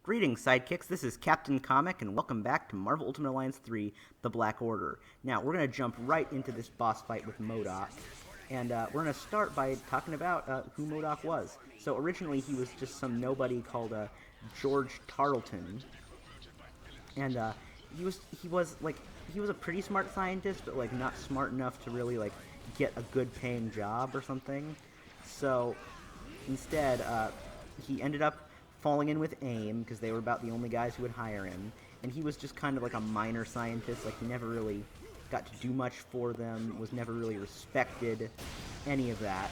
Greetings, Sidekicks. This is Captain Comic, and welcome back to Marvel Ultimate Alliance 3, The Black Order. Now, we're going to jump right into this boss fight with M.O.D.O.K, and we're going to start by talking about who M.O.D.O.K was. So, originally, he was just some nobody called George Tarleton, and he was a pretty smart scientist, but, like, not smart enough to really, like, get a good-paying job or something. So, instead, he ended up falling in with AIM, because they were about the only guys who would hire him, and he was just kind of like a minor scientist. Like, he never really got to do much for them, was never really respected, any of that.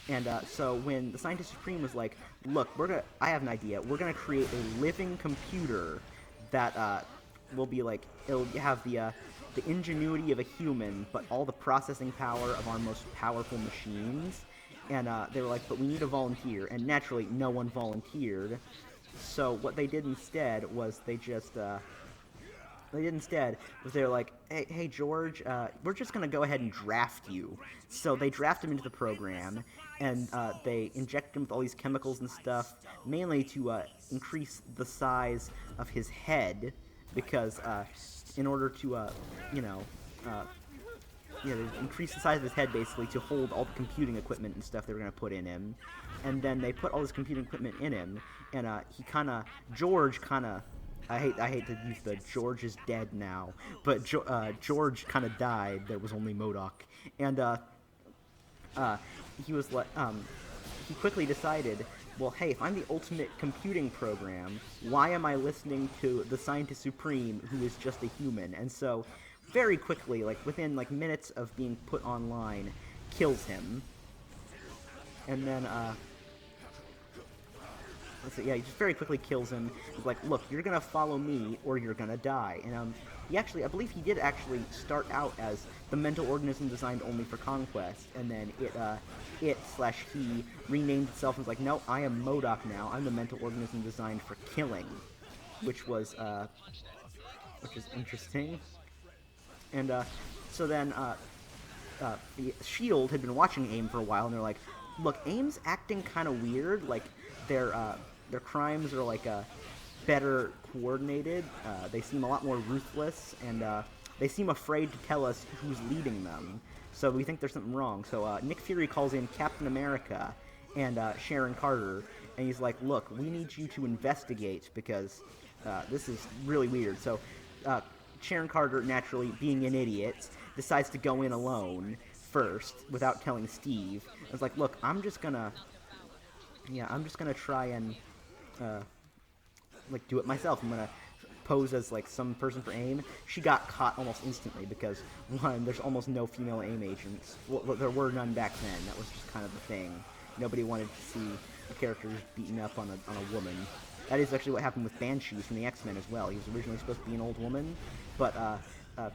And so when the Scientist Supreme was like, look, I have an idea, we're gonna create a living computer that will be like, it'll have the ingenuity of a human, but all the processing power of our most powerful machines. And they were like, but we need a volunteer, and naturally, no one volunteered. So what they did instead was they were like, hey George, we're just gonna go ahead and draft you. So they draft him into the program, and they inject him with all these chemicals and stuff, mainly to increase the size of his head, because in order to increase the size of his head, basically, to hold all the computing equipment and stuff they were going to put in him. And then they put all this computing equipment in him, and George I hate to use the George is dead now, but George kind of died. There was only M.O.D.O.K. And he was like, he quickly decided, well, hey, if I'm the ultimate computing program, why am I listening to the Scientist Supreme, who is just a human? And so, very quickly, like within like minutes of being put online, kills him. And then he just very quickly kills him. He's like, look, you're gonna follow me or you're gonna die. And I believe he did actually start out as the mental organism designed only for conquest, and then he renamed itself and was like, no, I am M.O.D.O.K now. I'm the mental organism designed for killing, which is interesting. And so then the S.H.I.E.L.D. had been watching AIM for a while, and they're like, look, AIM's acting kind of weird. Like, their crimes are like better coordinated. They seem a lot more ruthless, and they seem afraid to tell us who's leading them. So we think there's something wrong. So Nick Fury calls in Captain America and Sharon Carter, and he's like, look, we need you to investigate, because this is really weird. So Sharon Carter, naturally being an idiot, decides to go in alone first without telling Steve. I was like, look, I'm just gonna try and like do it myself. I'm gonna pose as like some person for AIM. She got caught almost instantly because, one, there's almost no female AIM agents. Well, there were none back then. That was just kind of the thing. Nobody wanted to see a character just beaten up on a woman. That is actually what happened with Banshee from the X-Men as well. He was originally supposed to be an old woman, but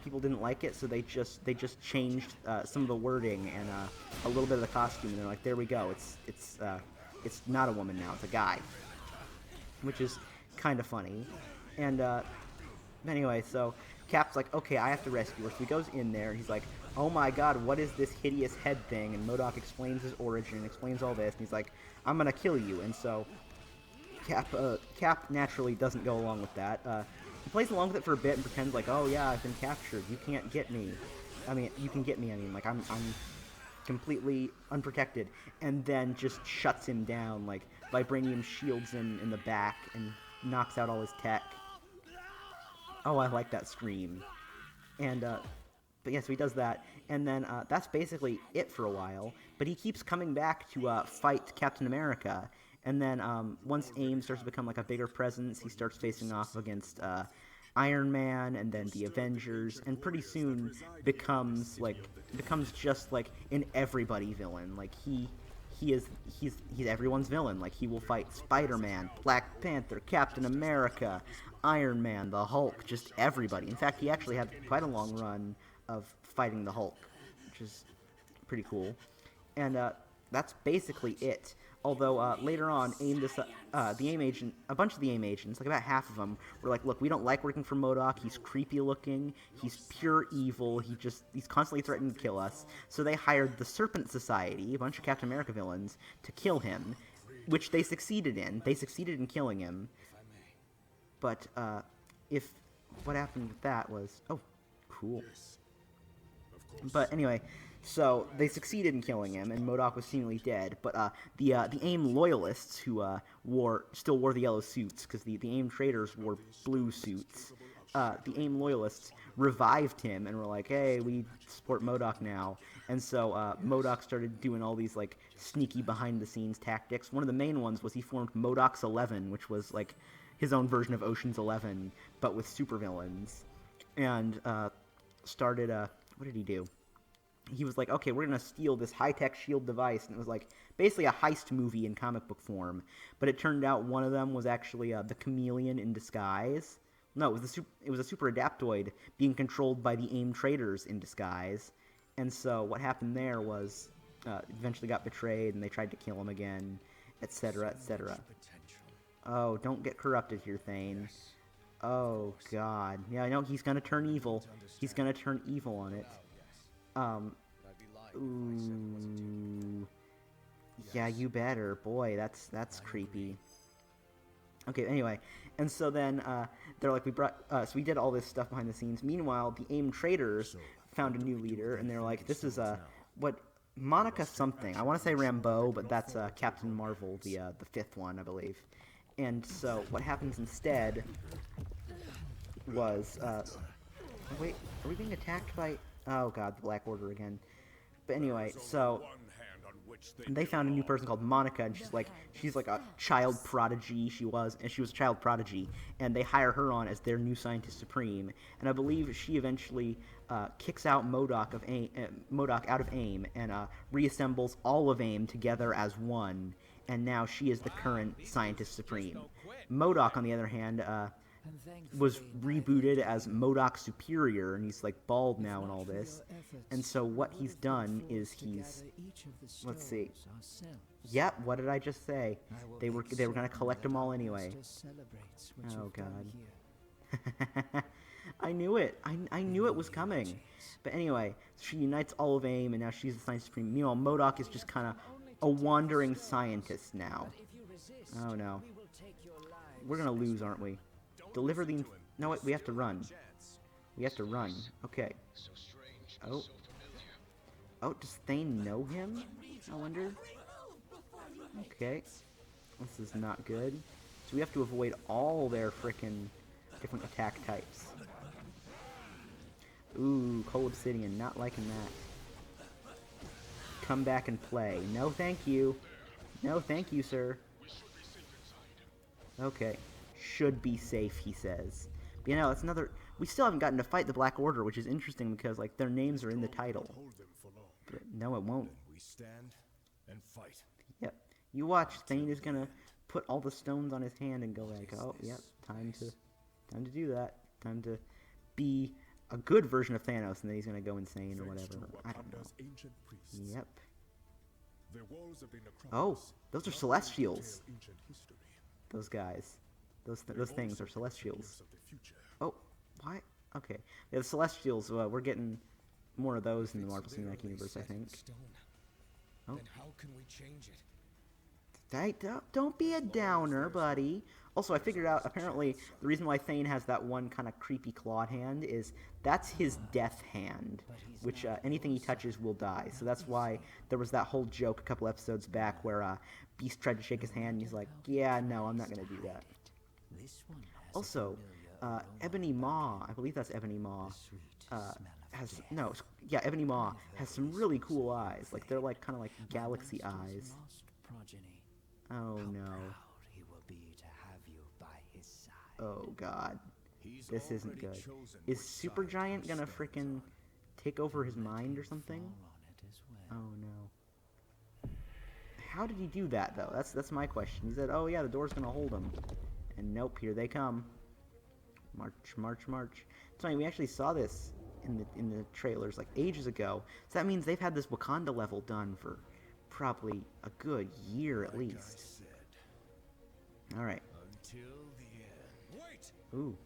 people didn't like it, so they just changed some of the wording and a little bit of the costume, and they're like, there we go. It's not a woman now. It's a guy, which is kind of funny. And anyway, so Cap's like, okay, I have to rescue her. So he goes in there. He's like, oh my god, what is this hideous head thing? And M.O.D.O.K explains his origin, explains all this, and he's like, I'm gonna kill you. And so Cap naturally doesn't go along with that. He plays along with it for a bit and pretends like, oh yeah, I've been captured. You can't get me. I mean, you can get me. I mean, like, I'm completely unprotected. And then just shuts him down. Like, vibranium shields him in the back and knocks out all his tech. Oh, I like that scream. And, but yeah, so he does that. And then that's basically it for a while. But he keeps coming back to fight Captain America. And then once AIM starts to become like a bigger presence, he starts facing off against Iron Man and then the Avengers, and pretty soon becomes just like an everybody villain. Like he's everyone's villain. Like, he will fight Spider-Man, Black Panther, Captain America, Iron Man, the Hulk, just everybody. In fact, he actually had quite a long run of fighting the Hulk, which is pretty cool. And that's basically it. Although later on, a bunch of the AIM agents, like about half of them, were like, look, we don't like working for M.O.D.O.K. He's creepy looking. He's pure evil. He's constantly threatening to kill us. So they hired the Serpent Society, a bunch of Captain America villains, to kill him, which they succeeded in. They succeeded in killing him. But if what happened with that was, oh, cool. But anyway, so they succeeded in killing him, and M.O.D.O.K was seemingly dead. But the AIM loyalists, who still wore the yellow suits, because the AIM traitors wore blue suits. The AIM loyalists revived him and were like, "Hey, we support M.O.D.O.K now." And so M.O.D.O.K started doing all these like sneaky behind-the-scenes tactics. One of the main ones was he formed M.O.D.O.K's 11, which was like his own version of Ocean's 11, but with supervillains. And started what did he do? He was like, okay, we're going to steal this high-tech shield device, and it was like basically a heist movie in comic book form. But it turned out one of them was actually the Chameleon in disguise. No, it was a super adaptoid being controlled by the AIM traitors in disguise. And so what happened there was eventually got betrayed, and they tried to kill him again, etc., etc. Oh, don't get corrupted here, Thane. Oh, God. Yeah, I know he's going to turn evil. He's going to turn evil on it. Ooh. Yeah, you better. Boy, that's creepy. Okay, anyway. And so then, they're like, so we did all this stuff behind the scenes. Meanwhile, the AIM traitors found a new leader, and they're like, this is, what, Monica something. I want to say Rambeau, but that's, Captain Marvel, the fifth one, I believe. And so, what happens instead was, wait, are we being attacked by... Oh god, the Black Order again. But anyway, so they found a new person called Monica, and she's like a child prodigy. She was a child prodigy, and they hire her on as their new scientist supreme. And I believe she eventually kicks out M.O.D.O.K out of AIM and reassembles all of AIM together as one. And now she is the current scientist supreme. M.O.D.O.K, on the other hand, was rebooted as M.O.D.O.K Superior, and he's like bald now and all this. And so what he's done is let's see. Yep, what did I just say? They were gonna collect them all anyway. Oh god. I knew it. I knew it was coming. But anyway, she unites all of AIM, and now she's the Science Supreme. Meanwhile, M.O.D.O.K is just kind of a wandering scientist now. Oh no. We're gonna lose, aren't we? Deliver the... No, wait, we have to run. We have to run. Okay. Oh. Oh, does Thane know him? I wonder. Okay. This is not good. So we have to avoid all their frickin' different attack types. Ooh, Coal Obsidian. Not liking that. Come back and play. No, thank you. No, thank you, sir. Okay. Should be safe, he says. But, you know, that's another... We still haven't gotten to fight the Black Order, which is interesting because, like, their names are in the title. But no, it won't. We stand and fight. Yep. You watch. Thane is gonna put all the stones on his hand and go like, oh, yep, time to do that. Time to be a good version of Thanos, and then he's gonna go insane or whatever. I don't know. Yep. Oh, those are Celestials. Those guys. Those things are Celestials. Oh, why? Okay. Yeah, the Celestials, we're getting more of those in the Marvel Cinematic Universe, I think. Oh. Then how can we change it? Don't be a downer, buddy. Also, I figured out, apparently, the reason why Thane has that one kind of creepy clawed hand is that's his death hand, which anything he touches will die. So that's why there was that whole joke a couple episodes back where Beast tried to shake his hand, and he's like, yeah, no, I'm not going to do that. Also, Ebony Maw, I believe that's Ebony Maw, Ebony Maw has some really cool eyes. Like, they're like kind of like galaxy eyes. Oh no. Oh god. This isn't good. Is Supergiant gonna frickin' take over his mind or something? Oh no. How did he do that though? That's my question. He said, oh yeah, the door's gonna hold him. And nope, here they come. March, march, march. It's funny, we actually saw this in the trailers like ages ago. So that means they've had this Wakanda level done for probably a good year at least. Alright. Until the end. Wait! Ooh.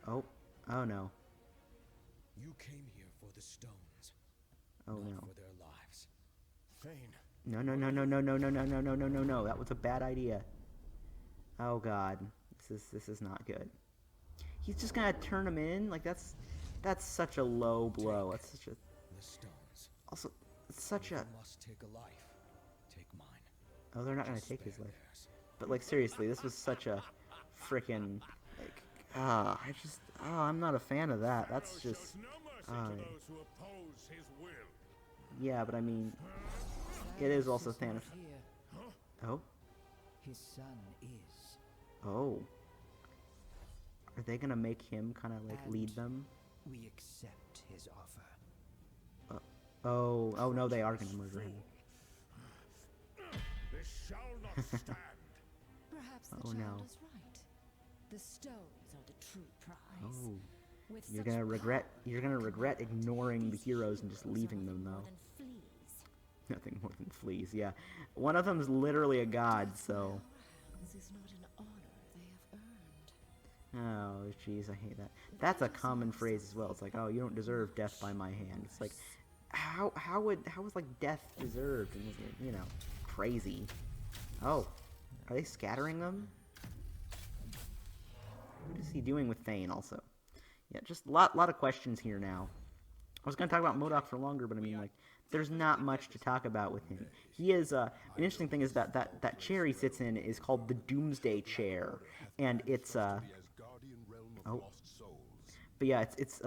Oh. Oh no. You came here for the stones. Oh no. For their lives. Thane. No. That was a bad idea. Oh god. This is not good. He's just gonna turn him in? Like, that's such a low blow. That's such a... The stones. Also, it's such a... You must take a life. Take mine. Oh, they're not gonna take his life. But, like, seriously, this was such a frickin', like, I'm not a fan of that. That's just, yeah, but I mean, it is also Thanos. Oh? His son is. Oh. Are they gonna make him kind of, like, lead them? We accept his offer. Oh no, they are gonna murder him. This shall not stand. Perhaps the Oh, child no. is right. The stones are the true prize. Oh. With You're such gonna regret power, ignoring the these heroes and just heroes leaving are them, more though. than fleas. Nothing more than fleas, yeah. One of them's literally a god, so... This is not an honor they have earned. Oh, jeez, I hate that. That's a common phrase as well. It's like, oh, you don't deserve death by my hand. It's like, how was, like, death deserved? And, you know, crazy. Oh, are they scattering them? What is he doing with Thane, also? Yeah, just a lot of questions here now. I was going to talk about M.O.D.O.K for longer, but I mean, like, there's not much to talk about with him. He is, an interesting thing is that chair he sits in is called the Doomsday Chair, and it's, oh. But yeah, it's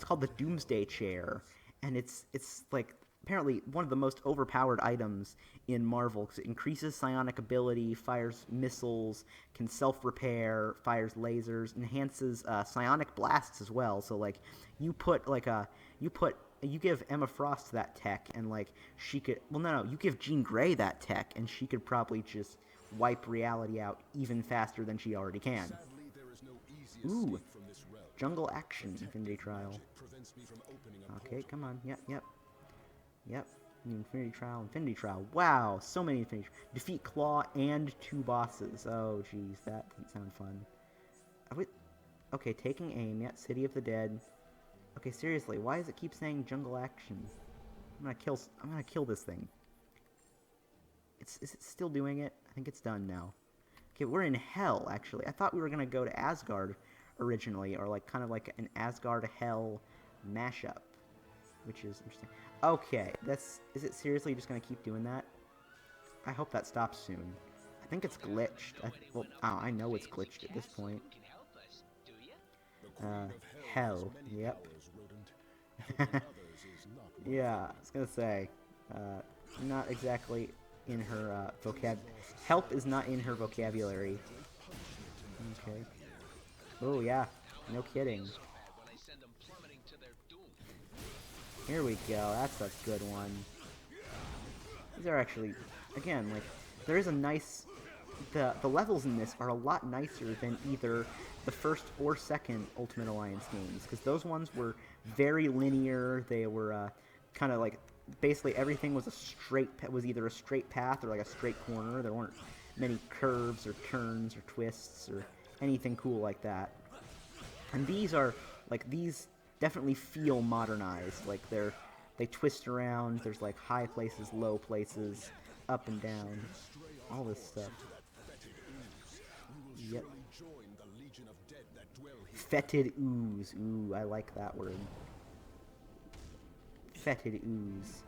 called the Doomsday Chair, and it's like, apparently one of the most overpowered items in Marvel, because it increases psionic ability, fires missiles, can self-repair, fires lasers, enhances psionic blasts as well. So like, you give Emma Frost that tech, and like, she could, well no, you give Jean Grey that tech, and she could probably just wipe reality out even faster than she already can. Ooh, jungle action, Infinity Trial. Okay, come on, yep. Infinity Trial. Wow, so many Infinity Trials. Defeat Claw and 2 bosses. Oh, jeez, that doesn't sound fun. Okay, taking aim. Yeah, City of the Dead. Okay, seriously, why does it keep saying jungle action? I'm gonna kill this thing. Is it still doing it? I think it's done now. Okay, we're in Hell, actually. I thought we were gonna go to Asgard originally, or like kind of like an Asgard Hell mashup, which is interesting. Okay, is it seriously just gonna keep doing that? I hope that stops soon. I think it's glitched. I know it's glitched at this point. Hell, yep. Yeah, I was gonna say, not exactly in her help is not in her vocabulary. Okay. Oh yeah, no kidding. Here we go, that's a good one. These are actually, again, like, there is a nice... The levels in this are a lot nicer than either the first or second Ultimate Alliance games, because those ones were very linear. They were kind of like, basically everything was was either a straight path or like a straight corner. There weren't many curves or turns or twists or anything cool like that. And these are, like, these definitely feel modernized. Like, they twist around. There's like high places, low places, up and down, all this stuff. Yep. Fetid ooze. Ooh, I like that word. Fetid ooze.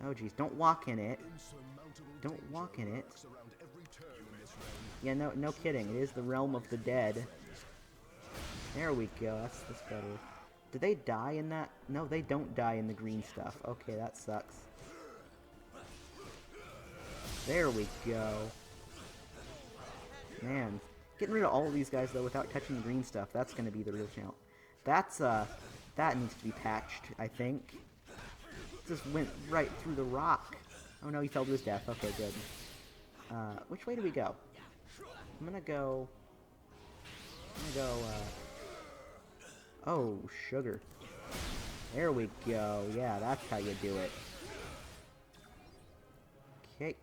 Oh jeez, don't walk in it. Don't walk in it. Yeah, no kidding. It is the realm of the dead. There we go. That's better. Did they die in that? No, they don't die in the green stuff. Okay, that sucks. There we go. Man, getting rid of all of these guys though without touching the green stuff, that's going to be the real challenge. That needs to be patched, I think. Just went right through the rock. Oh no, he fell to his death. Okay, good. Which way do we go? I'm gonna go, oh, sugar. There we go. Yeah, that's how you do it. Okay.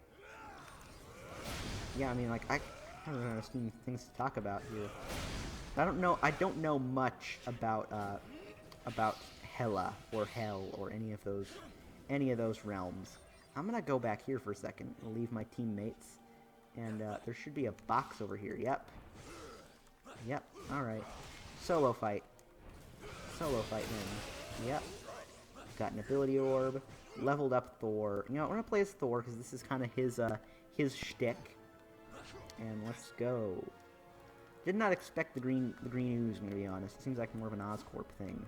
Yeah, I mean, like, I don't know things to talk about here. I don't know much about Hela or Hell or any of those realms. I'm gonna go back here for a second and leave my teammates. And there should be a box over here. Yep. Yep. Alright. Solo fight. Solo fight then. Yep. Got an ability orb. Leveled up Thor. You know, we're gonna play as Thor because this is kind of his shtick. And let's go. Did not expect the green ooze, I'm gonna be honest. It seems like more of an Oscorp thing.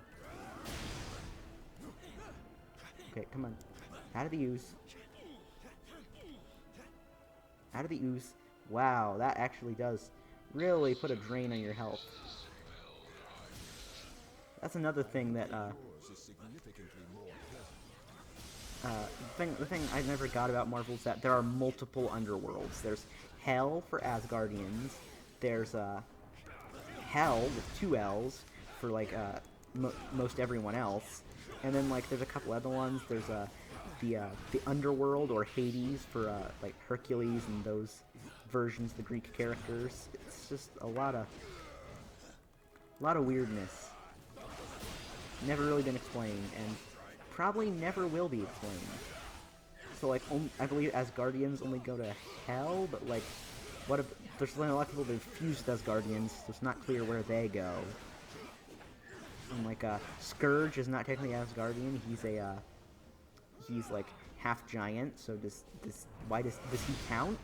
Okay, come on. Out of the ooze. Out of the ooze. Wow, that actually does really put a drain on your health. That's another thing that, the thing I never got about Marvel is that there are multiple underworlds. There's Hell for Asgardians. There's, Hell with 2 L's for, like, most everyone else. And then, like, there's a couple other ones. There's, the Underworld, or Hades, for, like, Hercules and those versions of the Greek characters. It's just a lot of weirdness. Never really been explained, and probably never will be explained. So, like, I believe Asgardians only go to Hell, but, like, what if there's a lot of people that have fused Asgardians, so it's not clear where they go. And, like, Scourge is not technically Asgardian. He's like half giant. So does he count?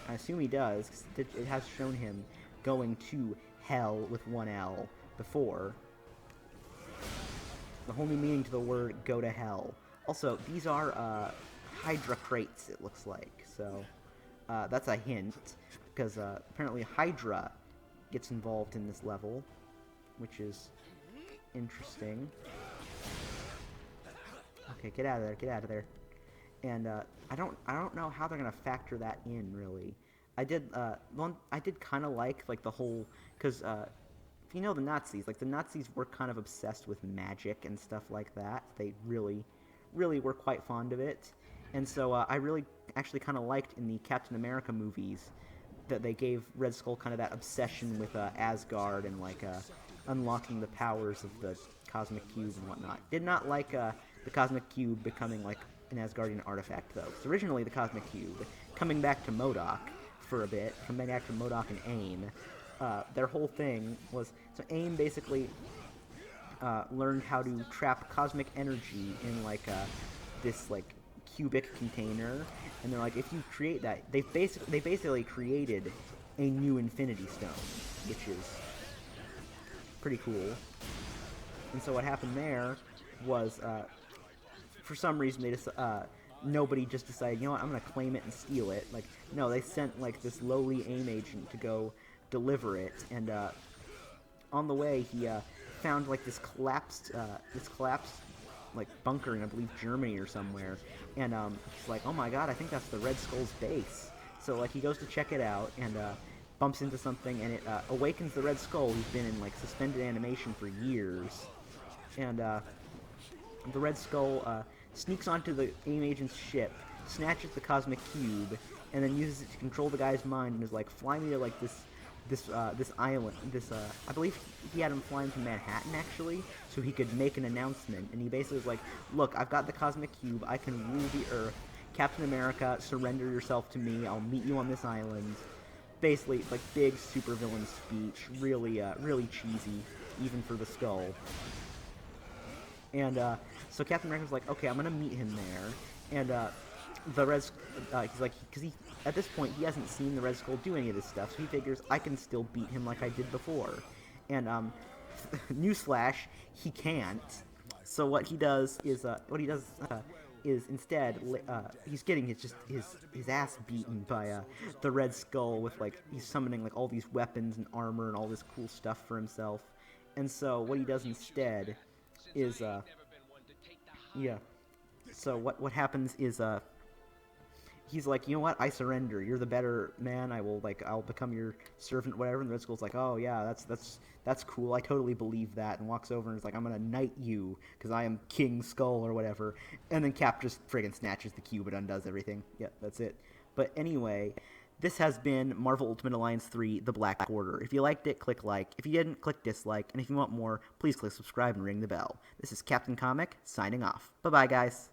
I assume he does, because it has shown him going to Hell with 1 L before. The whole new meaning to the word "go to hell." Also, these are Hydra crates, it looks like. So that's a hint, because apparently Hydra gets involved in this level, which is interesting. Okay, get out of there, get out of there. And I don't know how they're gonna factor that in, really. I did kind of like the whole, because if you know the Nazis, like, the Nazis were kind of obsessed with magic and stuff like that. They really were quite fond of it. And so I really actually kind of liked in the Captain America movies that they gave Red Skull kind of that obsession with Asgard and, like, unlocking the powers of the Cosmic Cube and whatnot. Did not like the Cosmic Cube becoming, like, an Asgardian artifact, though. So originally the Cosmic Cube, coming back to M.O.D.O.K for a bit, coming back to M.O.D.O.K and AIM, their whole thing was, so AIM basically learned how to trap cosmic energy in, like, this, like, cubic container, and they're like, if you create that, they basically created a new Infinity Stone, which is pretty cool. And so what happened there was, for some reason, they just, nobody just decided, you know what, I'm gonna claim it and steal it. Like, no, they sent, like, this lowly AIM agent to go deliver it, and on the way he found, like, this collapsed like bunker in, I believe, Germany or somewhere, and he's like, oh my god, I think that's the Red Skull's base. So, like, he goes to check it out and bumps into something, and it awakens the Red Skull, who's been in, like, suspended animation for years. And the Red Skull sneaks onto the AIM agent's ship, snatches the Cosmic Cube, and then uses it to control the guy's mind, and is like, fly me to, like, this island, I believe he had him flying to Manhattan, actually, so he could make an announcement, and he basically was like, look, I've got the Cosmic Cube, I can rule the Earth, Captain America, surrender yourself to me, I'll meet you on this island. Basically, like, big supervillain speech, really cheesy, even for the Skull. And, so Captain America's like, okay, I'm gonna meet him there, and, the Red, he's like, because at this point, he hasn't seen the Red Skull do any of this stuff, so he figures, I can still beat him like I did before. And, newsflash, he can't. So what he does is instead, he's getting his ass beaten by, the Red Skull with, like, he's summoning, like, all these weapons and armor and all this cool stuff for himself. And so what he does instead is, yeah. So what happens is, he's like, you know what, I surrender, you're the better man, I'll become your servant, whatever, and the Red Skull's like, oh yeah, that's cool, I totally believe that, and walks over and is like, I'm gonna knight you, because I am King Skull, or whatever, and then Cap just friggin' snatches the cube and undoes everything. Yeah, that's it. But anyway, this has been Marvel Ultimate Alliance 3, The Black Order. If you liked it, click like. If you didn't, click dislike. And if you want more, please click subscribe and ring the bell. This is Captain Comic, signing off. Bye-bye, guys.